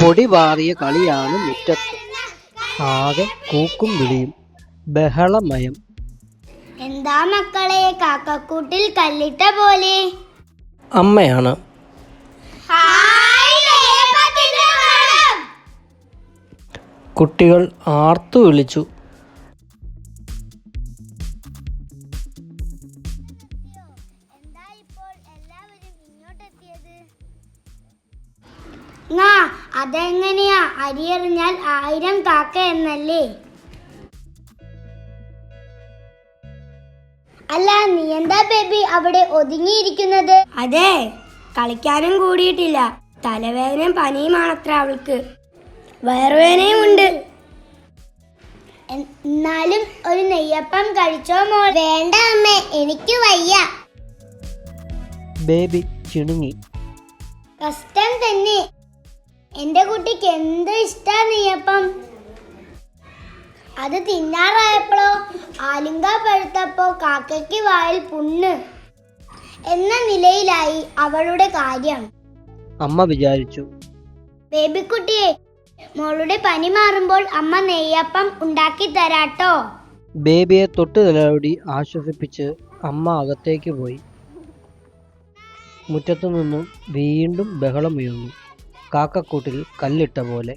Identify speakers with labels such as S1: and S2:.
S1: പൊടി പാറിയ കളിയാണ് മുറ്റത്ത്. ആകെ കൂക്കും വിളിയും, ബഹളമയം.
S2: എന്താ മക്കളെ കാക്കക്കൂട്ടിൽ കല്ലിട്ട പോലെ?
S1: അമ്മയാണ്. കുട്ടികൾ ആർത്തു വിളിച്ചു.
S2: അതെങ്ങനെയാ? അരിയെറിഞ്ഞാൽ 1000 കാക്ക എന്നല്ലേ? അല്ല, നീ എന്താ ബേബി അവിടെ ഒതുങ്ങിയിരിക്കുന്നത്?
S3: അതെ, കളിക്കാനും കൂടിയിട്ടില്ല. തലവേദനയും പനിയുമാണത്ര അവൾക്ക്. വയറുവേദനയും ഉണ്ട്.
S2: എന്നാലും ഒരു നെയ്യപ്പം കഴിച്ചോ മോൾ?
S3: വേണ്ട അമ്മേ, എനിക്ക് വയ്യ.
S1: ബേബി ചിണുങ്ങി.
S2: കഷ്ടം തന്നെ. എന്റെ കുട്ടിക്ക് എന്ത് ഇഷ്ടാ നെയ്യപ്പം. അത് തിന്നാറായപ്പോഴോ ആലുങ്ക പഴുത്തപ്പോ കാക്കയ്ക്ക് വായിൽ പുണ്ണ് എന്ന നിലയിലായി അവളുടെ കാര്യം.
S1: അമ്മ വിചാരിച്ചു.
S2: ബേബിക്കുട്ടിയെ, മോളുടെ പനി മാറുമ്പോൾ അമ്മ നെയ്യപ്പം ഉണ്ടാക്കി തരാട്ടോ.
S1: ബേബിയെ തൊട്ടു തലോടി ആശ്വസിപ്പിച്ച് അമ്മ അകത്തേക്ക് പോയി. മുറ്റത്തു നിന്നും വീണ്ടും ബഹളമുയർന്നു. കാക്കക്കൂട്ടിൽ കല്ലിട്ട പോലെ.